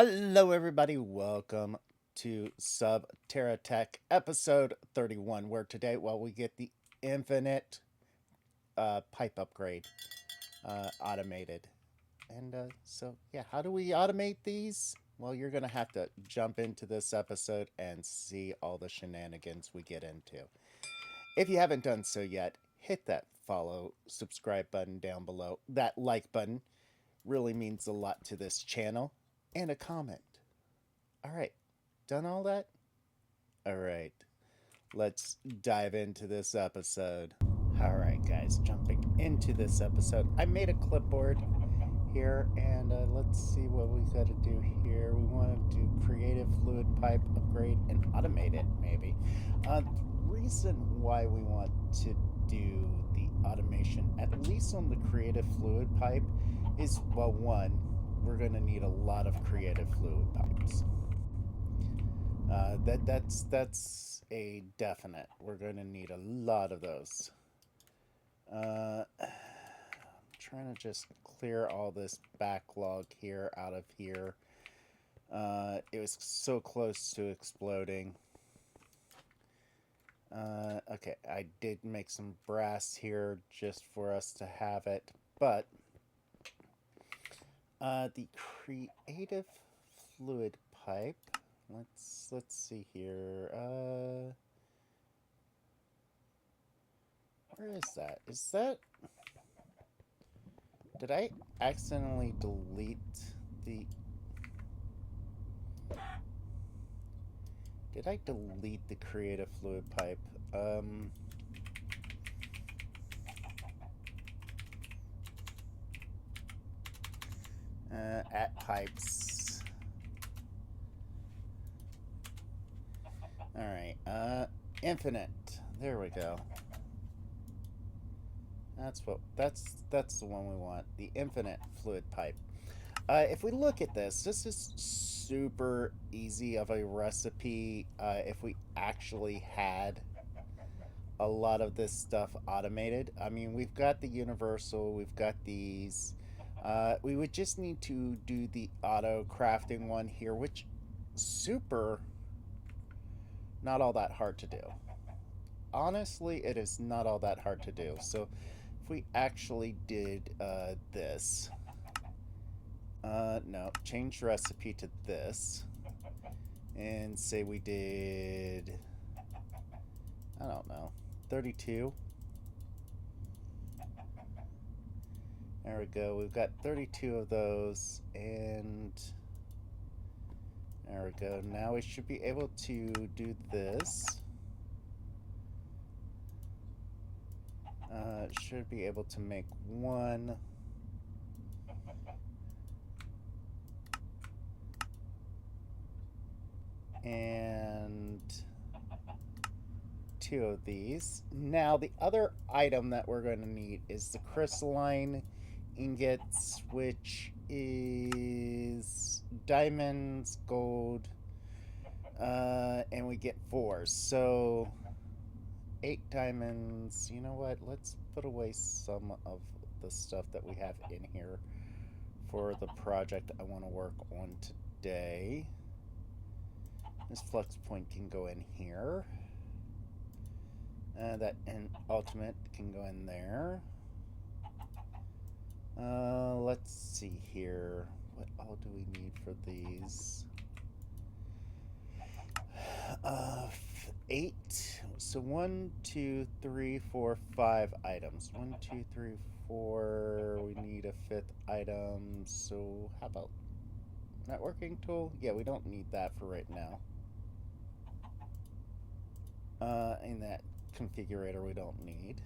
Hello, everybody. Welcome to SubTerra Tech episode 31, where today, we get the infinite pipe upgrade automated. And yeah, how do we automate these? Well, you're going to have to jump into this episode and see all the shenanigans we get into. If you haven't done so yet, hit that follow, subscribe button down below. That like button really means a lot to this channel. And a comment. All right, done all that? All right, let's dive into this episode. All right, guys, jumping into this episode. I made a clipboard here, and let's see what we got to do here. We want to do creative fluid pipe upgrade and automate it, maybe. The reason why we want to do the automation, at least on the creative fluid pipe, is, well, one, we're going to need a lot of creative fluid pipes. That's a definite. We're going to need a lot of those. I'm trying to just clear all this backlog here out of here. It was so close to exploding. Okay, I did make some brass here just for us to have it, but the creative fluid pipe, let's see here. Where is that? Is that... Did I accidentally delete the... Did I delete the creative fluid pipe? At pipes. Alright, infinite. There we go. That's the one we want. The infinite fluid pipe. If we look at this is super easy of a recipe if we actually had a lot of this stuff automated. I mean, we've got the universal, we've got these. We would just need to do the auto crafting one here, which super not all that hard to do. Honestly, it is not all that hard to do. So if we actually did this, no, change recipe to this, and say we did, I don't know, 32. There we go. We've got 32 of those, and there we go. Now we should be able to do this. Should be able to make one. And two of these. Now the other item that we're going to need is the crystalline ingots, which is diamonds, gold, and we get 4. So 8 diamonds. You know what? Let's put away some of the stuff that we have in here for the project I want to work on today. This flux point can go in here. That and ultimate can go in there. Let's see here. What all do we need for these? 8. So 1, 2, 3, 4, 5 items. 1, 2, 3, 4. We need a 5th item. So how about networking tool? Yeah, we don't need that for right now. And that configurator we don't need.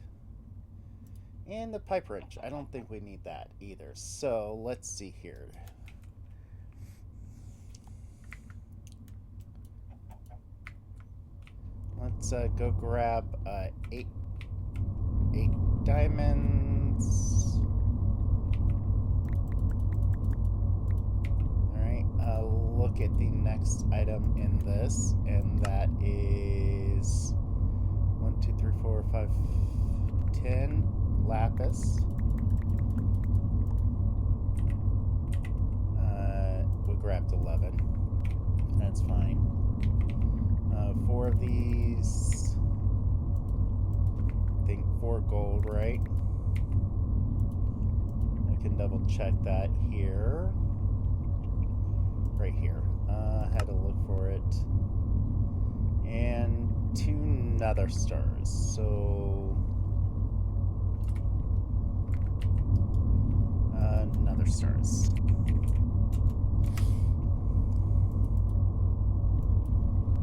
And the pipe wrench, I don't think we need that either. So let's see here. Let's go grab 8 diamonds. Alright, look at the next item in this, and that is 1, 2, 3, 4, 5, 10 lapis. grabbed 11. That's fine. 4 of these. I think 4 gold, right? We can double check that here. Right here. Had to look for it. And 2 nether stars. So nether stars.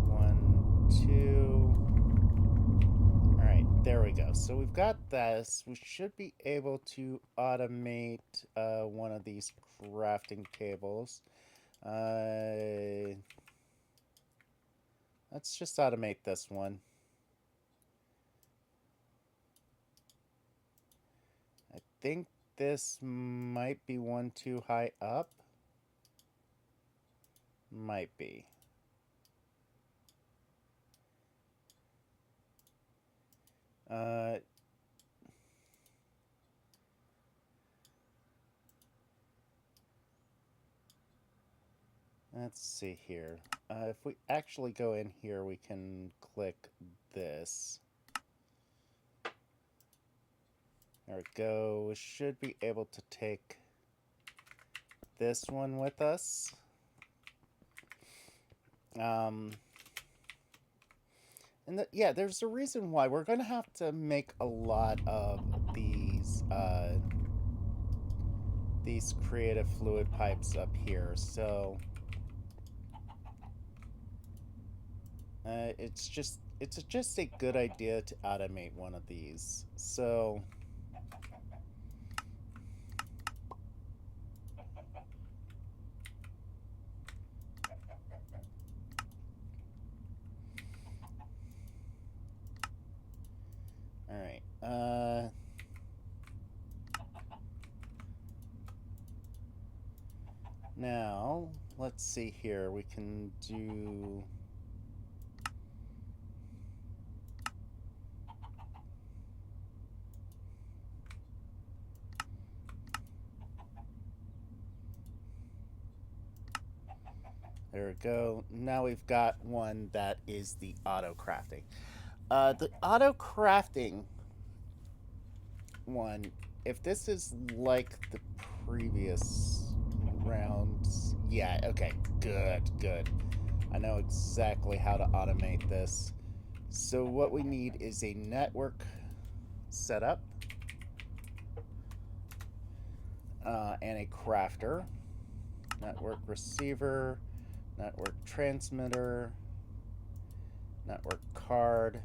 1, 2. Alright, there we go. So we've got this. We should be able to automate one of these crafting tables. Let's just automate this one. I think this might be one too high up. Might be. Let's see here. If we actually go in here, we can click this. There we go. We should be able to take this one with us. And yeah, there's a reason why we're going to have to make a lot of these creative fluid pipes up here. So it's just a good idea to automate one of these. So all right. Now let's see here. We can do. There we go. Now we've got one that is the auto crafting. The auto crafting one, if this is like the previous rounds, yeah, okay, good. I know exactly how to automate this. So what we need is a network setup and a crafter, network receiver, network transmitter, network card.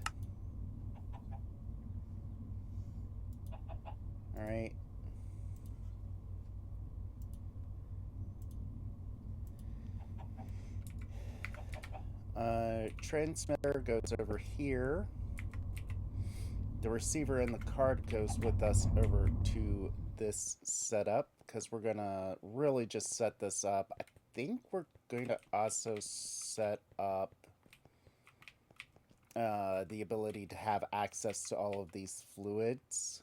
All right. Transmitter goes over here. The receiver and the card goes with us over to this setup because we're gonna really just set this up. I think we're going to also set up the ability to have access to all of these fluids.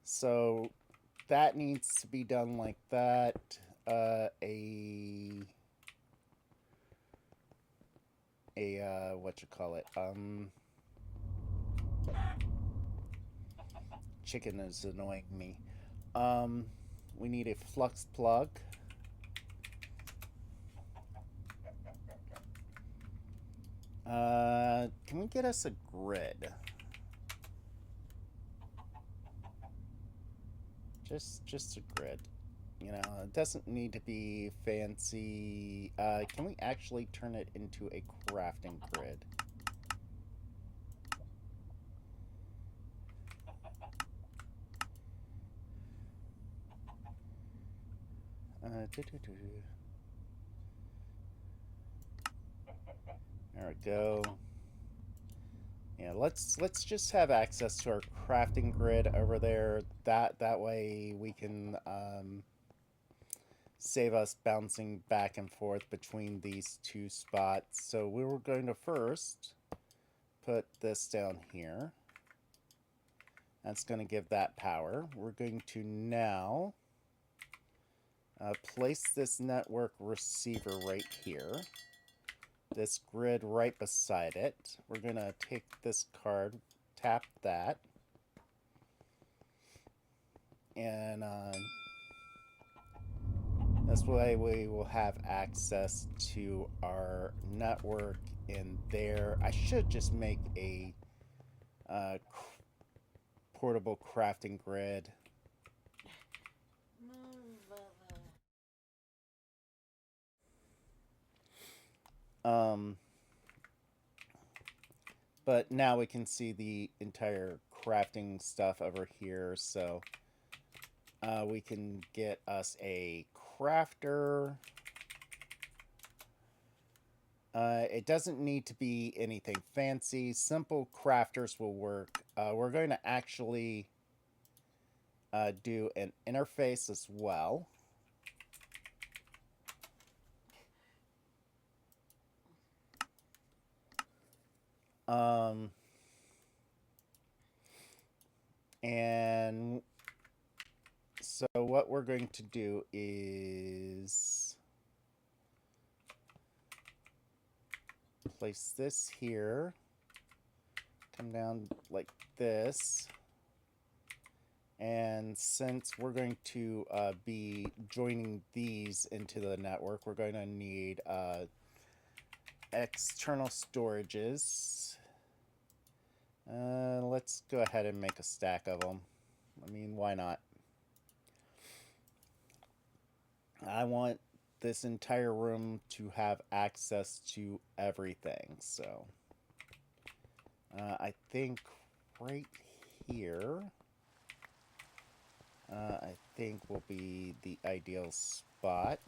So that needs to be done like that. Chicken is annoying me. We need a flux plug. Can we get us a grid? Just a grid. You know, it doesn't need to be fancy. Can we actually turn it into a crafting grid? There we go. Yeah, let's just have access to our crafting grid over there. That way we can save us bouncing back and forth between these two spots. So we were going to first put this down here. That's going to give that power. We're going to now Place this network receiver right here. This grid right beside it. We're going to take this card, tap that, and this way we will have access to our network in there. I should just make a portable crafting grid. But now we can see the entire crafting stuff over here, so we can get us a crafter. It doesn't need to be anything fancy. Simple crafters will work. We're going to actually do an interface as well. And so what we're going to do is place this here, come down like this, and since we're going to be joining these into the network, we're going to need external storages. Let's go ahead and make a stack of them. I mean, why not? I want this entire room to have access to everything, so I think right here I think will be the ideal spot.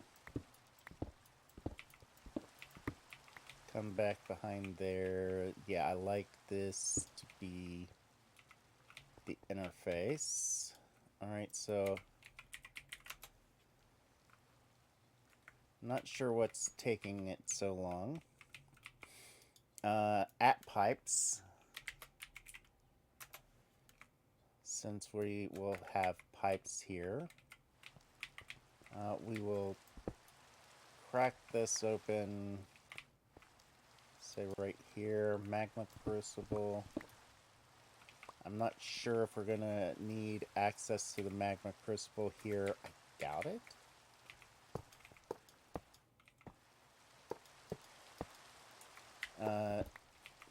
Come back behind there. Yeah, I like this to be the interface. Alright, so I'm not sure what's taking it so long. At pipes, since we will have pipes here, we will crack this open, say right here, magma crucible. I'm not sure if we're gonna need access to the magma crucible here. I doubt it.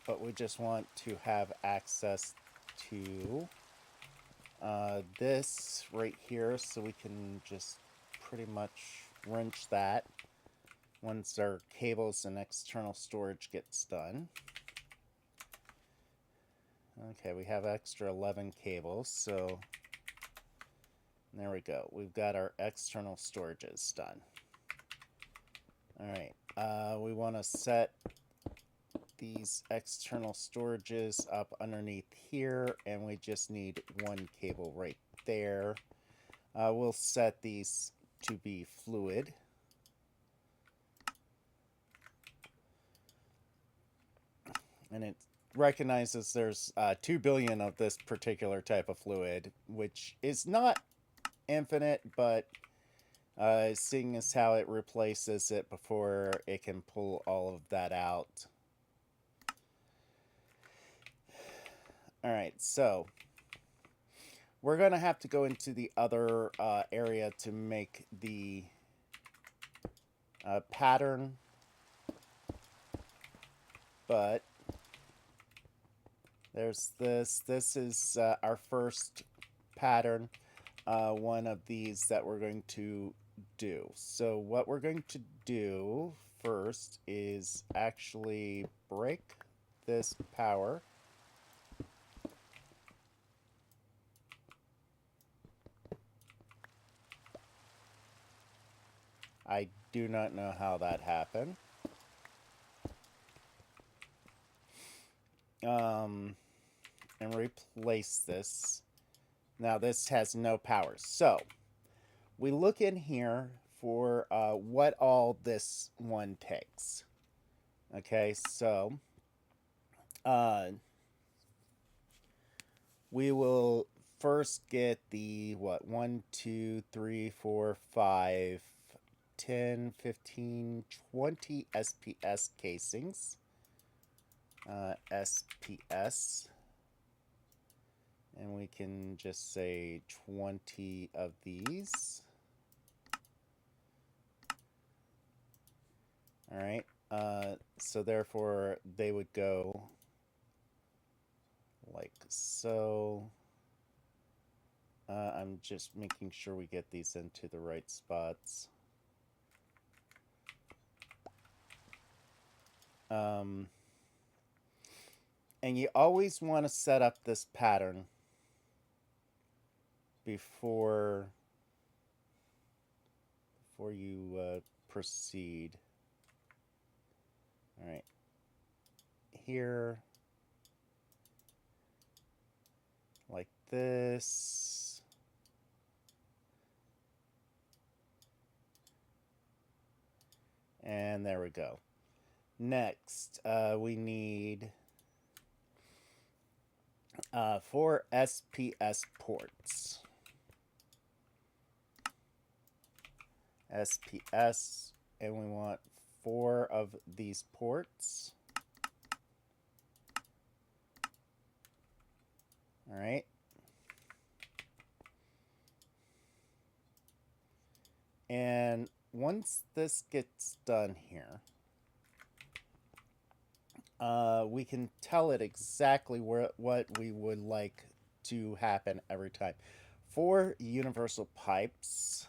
But we just want to have access to this right here, so we can just pretty much wrench that once our cables and external storage gets done. Okay, we have extra 11 cables, so there we go. We've got our external storages done. Alright, we want to set these external storages up underneath here, and we just need one cable right there. We'll set these to be fluid. And it recognizes there's 2 billion of this particular type of fluid, which is not infinite, but seeing as how it replaces it before it can pull all of that out. Alright, so we're going to have to go into the other area to make the pattern, but there's this. This is our first pattern, one of these that we're going to do. So what we're going to do first is actually break this power. I do not know how that happened. And replace this. Now this has no power. So we look in here for what all this one takes. Okay, so we will first get the, what, 1, 2, 3, 4, 5, 10, 15, 20 SPS casings. SPS. And we can just say 20 of these. All right. So therefore, they would go like so. I'm just making sure we get these into the right spots. And you always want to set up this pattern before you proceed. All right. Here, like this. And there we go. Next, we need 4 SPS ports. SPS, and we want 4 of these ports. All right. And once this gets done here, we can tell it exactly what we would like to happen every time. 4 universal pipes.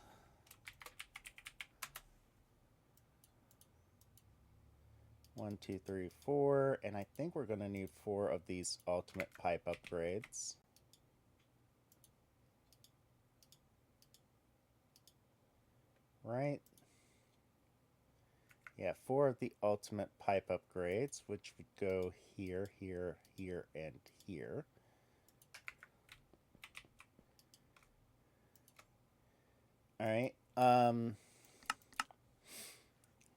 One, 2, 3, 4, and I think we're going to need 4 of these ultimate pipe upgrades. Right? Yeah, 4 of the ultimate pipe upgrades, which would go here, here, here, and here. All right.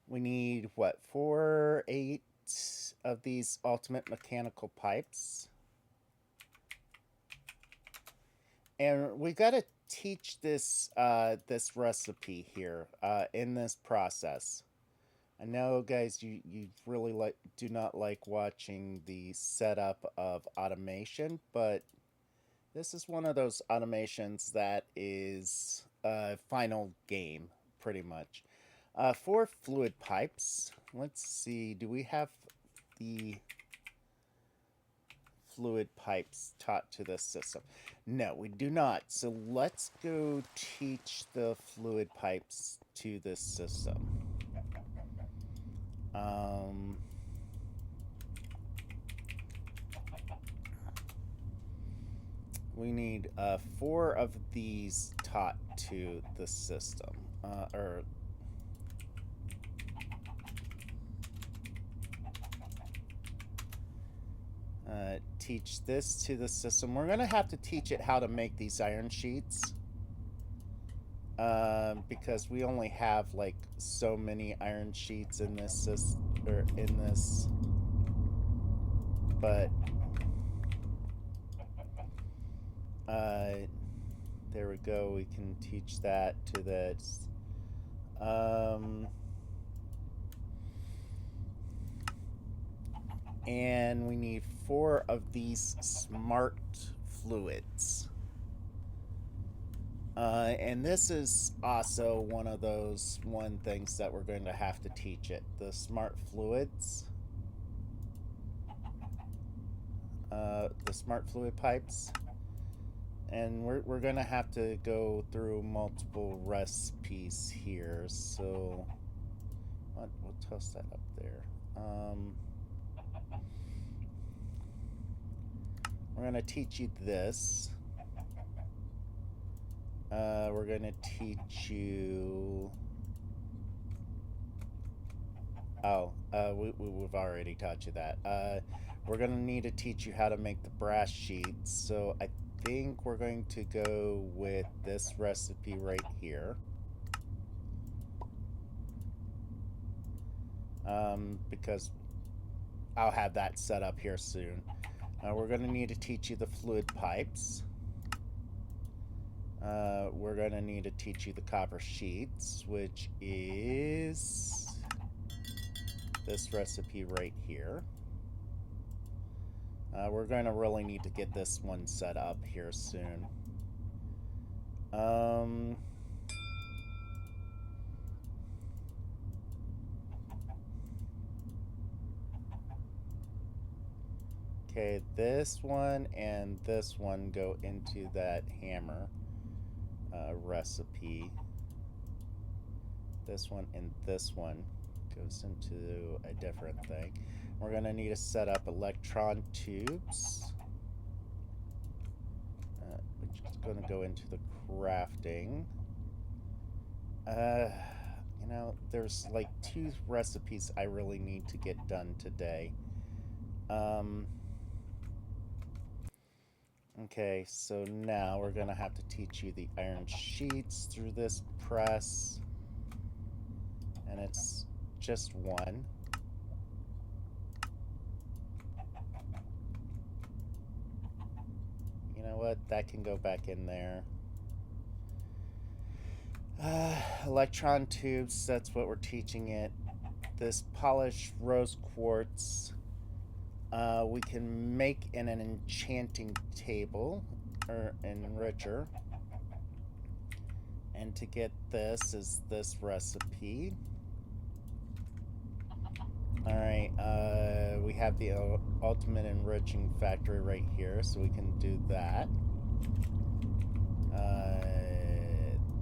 We need, what, 4, 8 of these ultimate mechanical pipes. And we got to teach this this recipe here in this process. I know, guys, you really do not like watching the setup of automation, but this is one of those automations that is final game, pretty much. 4 fluid pipes. Let's see, do we have the fluid pipes taught to this system? No, we do not. So let's go teach the fluid pipes to this system. We need 4 of these taught to the system, teach this to the system. We're going to have to teach it how to make these iron sheets because we only have like so many iron sheets in this system, or in this. But there we go. We can teach that to this. And we need 4 of these smart fluids. And this is also one of those things that we're going to have to teach it. The smart fluids. The smart fluid pipes. And we're going to have to go through multiple recipes here. So we'll toss that up there. We're going to teach you this. We're going to teach you... Oh, we've already taught you that. We're going to need to teach you how to make the brass sheets. So I think we're going to go with this recipe right here. Because I'll have that set up here soon. We're going to need to teach you the fluid pipes. we're going to need to teach you the copper sheets, which is this recipe right here. We're going to really need to get this one set up here soon. Okay, this one and this one go into that hammer recipe. This one and this one goes into a different thing. We're going to need to set up electron tubes, which is going to go into the crafting. You know, there's like 2 recipes I really need to get done today. Okay, so now we're going to have to teach you the iron sheets through this press. And it's just one. You know what? That can go back in there. Electron tubes, that's what we're teaching it. This polished rose quartz. We can make an enchanting table, or an enricher. And to get this is this recipe. Alright, we have the ultimate enriching factory right here, so we can do that.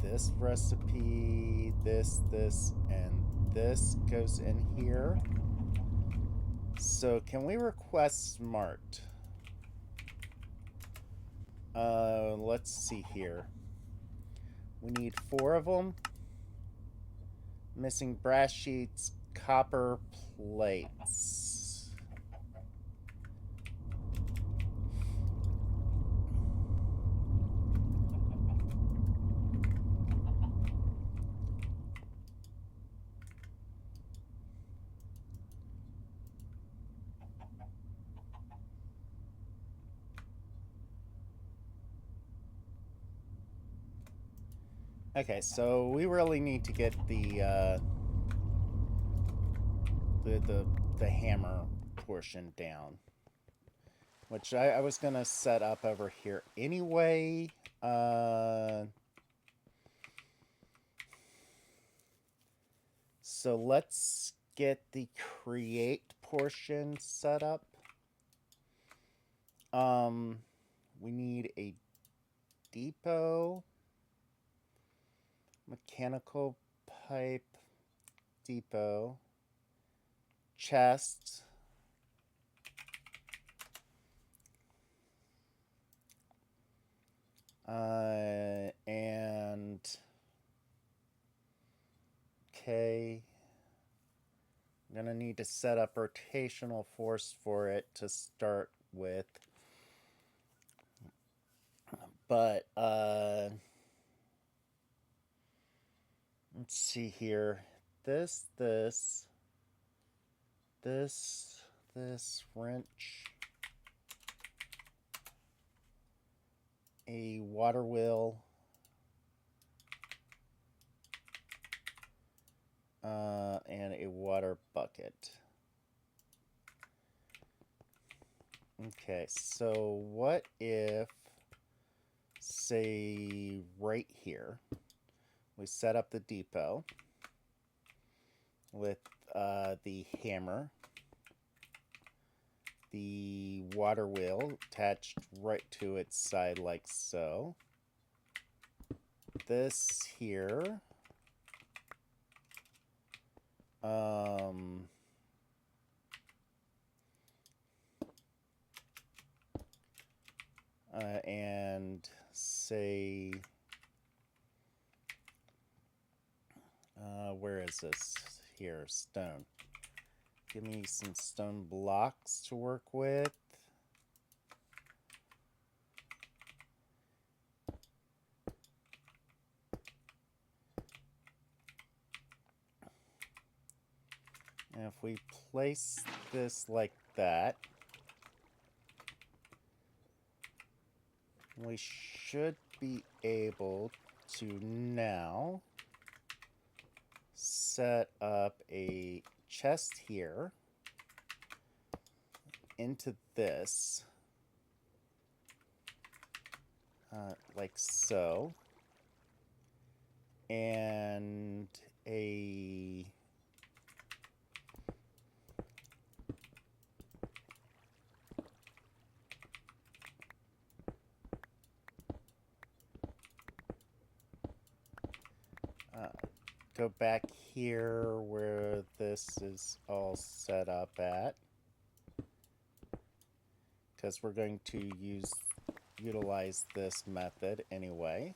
This recipe, this, and this goes in here. So can we request smart? Let's see here. We need 4 of them. Missing brass sheets, copper plates. Okay, so we really need to get the hammer portion down, which I was gonna set up over here anyway. So let's get the create portion set up. We need a depot. Mechanical pipe depot, chest, and okay, I'm gonna need to set up rotational force for it to start with, but let's see here. This wrench, a water wheel, and a water bucket. Okay, so what if, say, right here, we set up the depot with the hammer, the water wheel attached right to its side like so. This here, and say, where is this? Here, stone. Give me some stone blocks to work with. And if we place this like that, we should be able to now set up a chest here into this, like so, and a go back here where this is all set up at, because we're going to utilize this method anyway.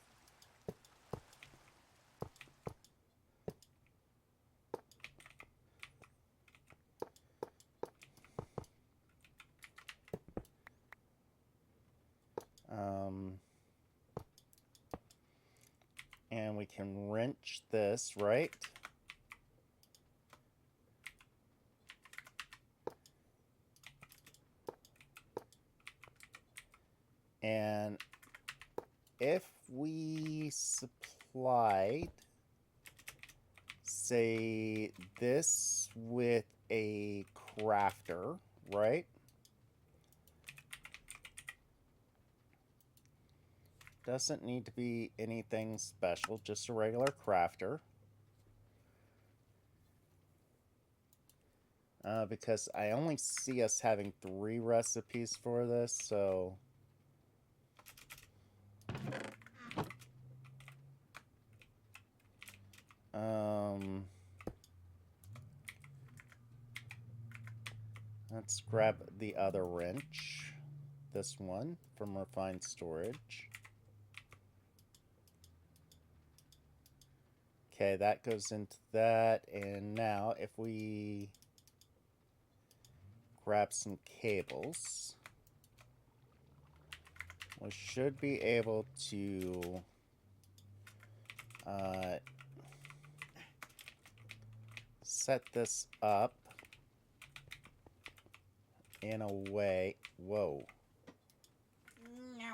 And we can wrench this, right? And if we supplied, say, this with a crafter, right? Doesn't need to be anything special, just a regular crafter. Because I only see us having 3 recipes for this, so... let's grab the other wrench. This one from Refined Storage. Okay, that goes into that, and now if we grab some cables, we should be able to set this up in a way. Whoa. No.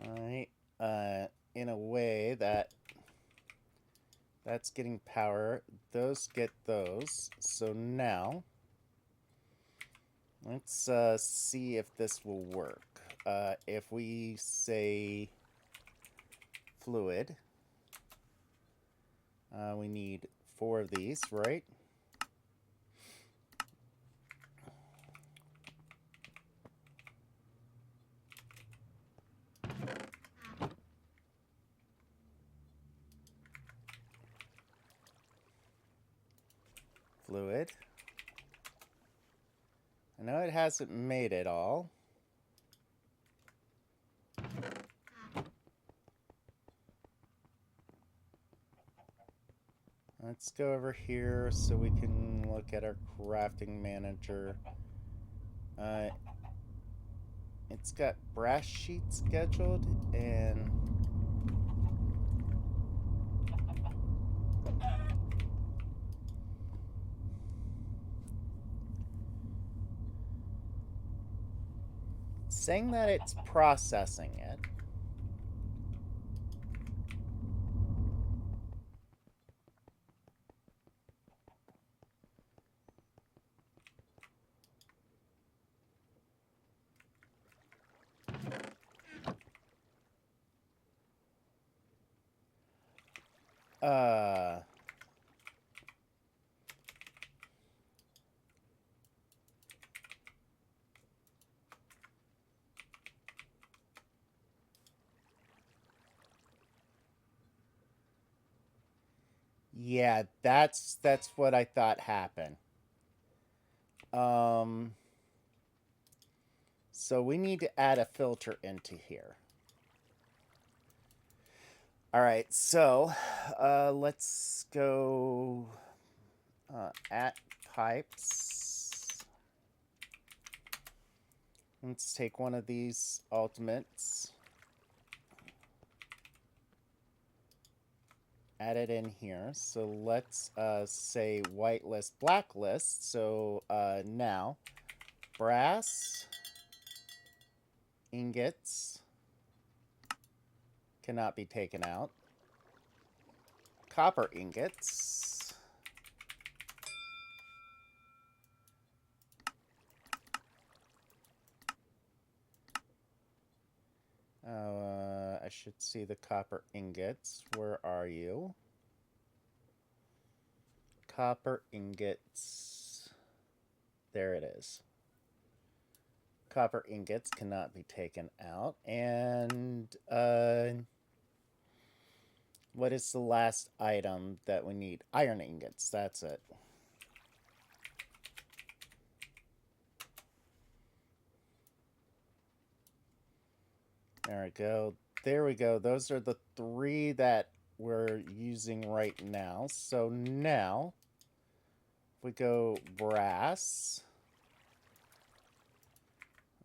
Alright, in a way that's getting power, those get those. So now, let's see if this will work. If we say fluid, we need 4 of these, right? Fluid. I know it hasn't made it all. Let's go over here so we can look at our crafting manager. It's got brass sheets scheduled, and saying that it's processing it. Yeah, that's what I thought happened. So we need to add a filter into here. All right, so let's go at pipes. Let's take one of these ultimates. add it in here. So let's say whitelist, blacklist. So now brass ingots cannot be taken out. Copper ingots I should see the copper ingots. Where are you? Copper ingots. There it is. Copper ingots cannot be taken out. And what is the last item that we need? Iron ingots. That's it. There we go. There we go. Those are the 3 that we're using right now. So now, if we go brass.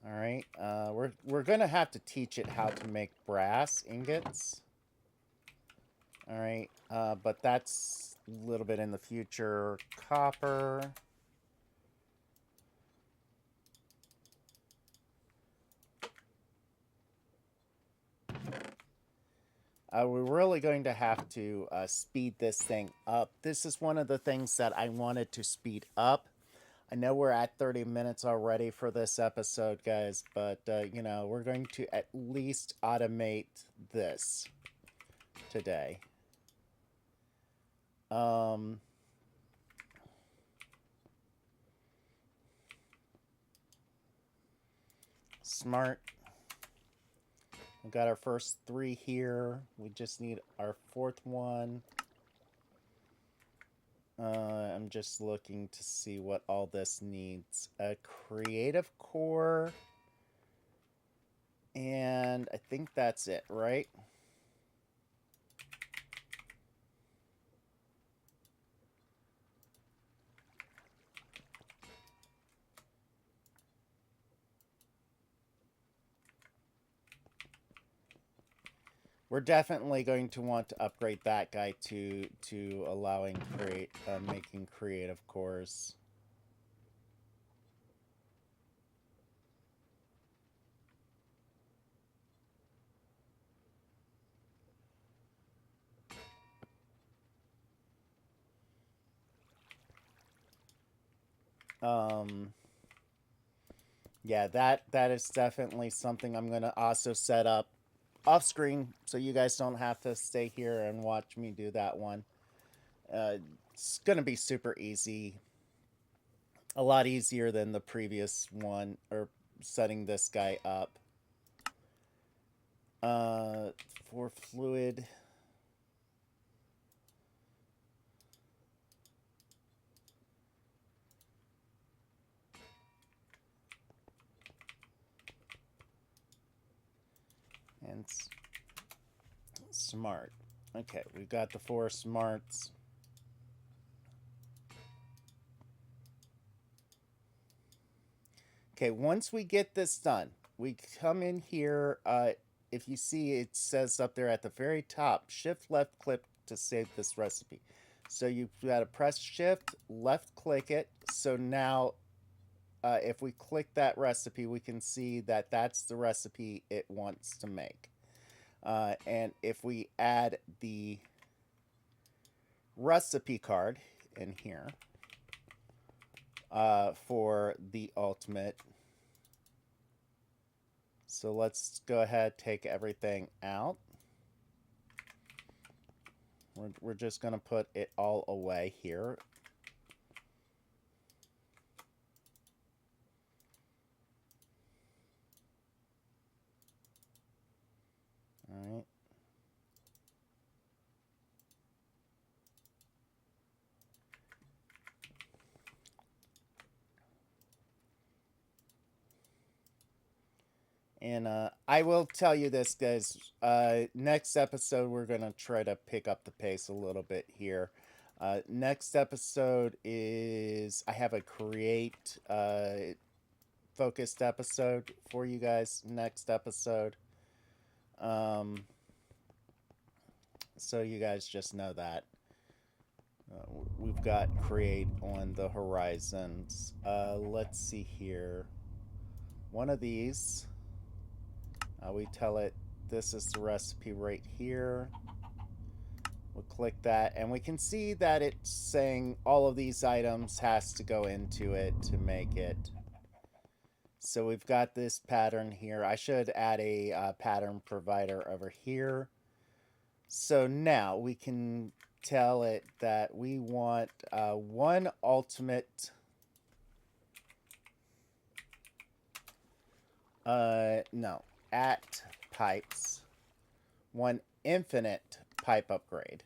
All right. We're going to have to teach it how to make brass ingots. All right. But that's a little bit in the future. Copper. We're really going to have to speed this thing up. This is one of the things that I wanted to speed up. I know we're at 30 minutes already for this episode, guys, but, you know, we're going to at least automate this today. Smart. We've got our first 3 here. We just need our 4th one. I'm just looking to see what all this needs. A creative core. And I think that's it, right? We're definitely going to want to upgrade that guy to allowing making creative cores. Yeah, that is definitely something I'm going to also set up off screen, so you guys don't have to stay here and watch me do that one. It's going to be super easy. A lot easier than the previous one, or setting this guy up. For fluid. And smart. Okay, we've got the 4 smarts. Okay, once we get this done, we come in here. If you see, it says up there at the very top, shift left click to save this recipe. So you've got to press shift, left click it. So now if we click that recipe, we can see that that's the recipe it wants to make. And if we add the recipe card in here for the ultimate. So let's go ahead, take everything out. We're just going to put it all away here. All right. And I will tell you this, guys. Next episode, we're going to try to pick up the pace a little bit here. Next episode is, I have a create focused episode for you guys next episode. so you guys just know that. We've got create on the horizons. Let's see here. One of these, we tell it this is the recipe right here. We'll click that, and we can see that it's saying all of these items has to go into it to make it. So we've got this pattern here. I should add a pattern provider over here. So now we can tell it that we want one ultimate at pipes, one infinite pipe upgrade.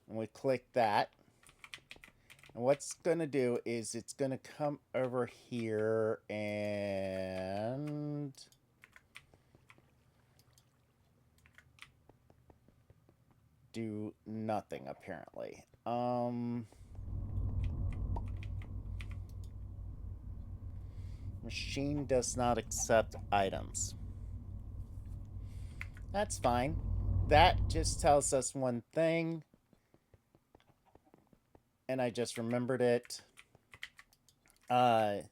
And we click that. And what's going to do is it's going to come over here and do nothing, apparently. Machine does not accept items. That's fine. That just tells us one thing. And I just remembered it. To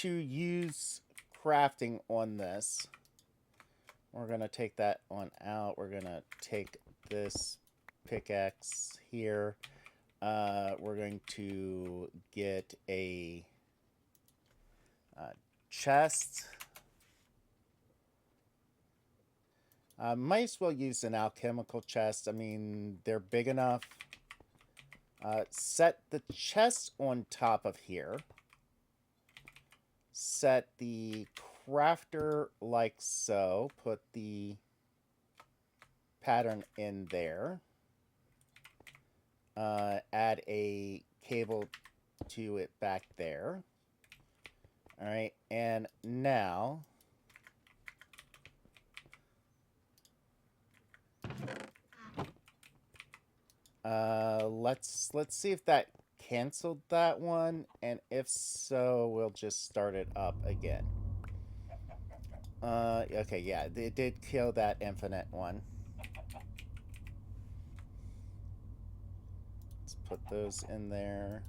use crafting on this, we're going to take that one out. We're going to take this pickaxe here. We're going to get a chest. Might as well use an alchemical chest. I mean, they're big enough. Set the chest on top of here. Set the crafter like so. Put the pattern in there. Add a cable to it back there. All right, and now let's see if that canceled that one, and if so, we'll just start it up again. Okay, yeah, it did kill that infinite one. Let's put those in there.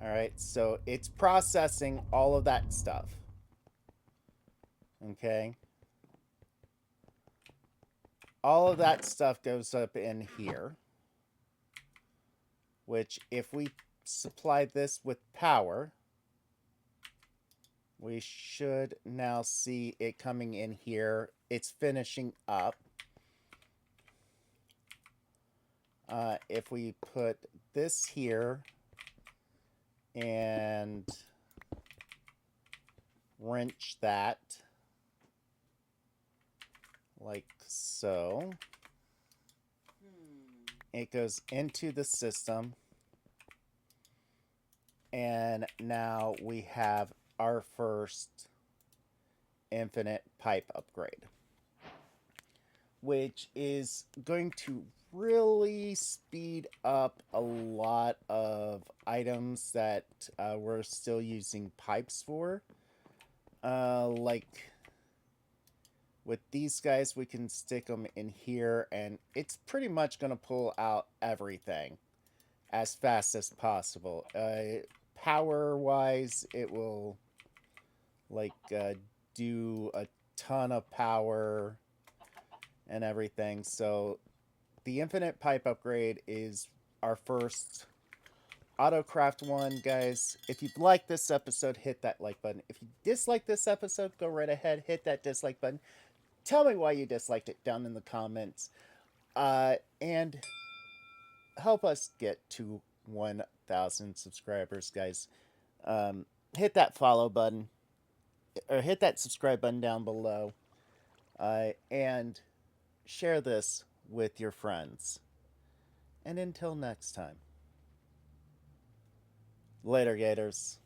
All right, so it's processing all of that stuff. Okay. All of that stuff goes up in here, which if we supply this with power, we should now see it coming in here. It's finishing up. If we put this here and wrench that like so, it goes into the system, and now we have our first infinite pipe upgrade, which is going to really speed up a lot of items that we're still using pipes for. Like with these guys, we can stick them in here, and it's pretty much going to pull out everything as fast as possible. Power-wise, it will like do a ton of power and everything. So the infinite pipe upgrade is our first autocraft one, guys. If you've liked this episode, hit that like button. If you dislike this episode, go right ahead, hit that dislike button. Tell me why you disliked it down in the comments. And help us get to 1,000 subscribers, guys. Hit that follow button, or hit that subscribe button down below. And share this with your friends. And until next time. Later, Gators.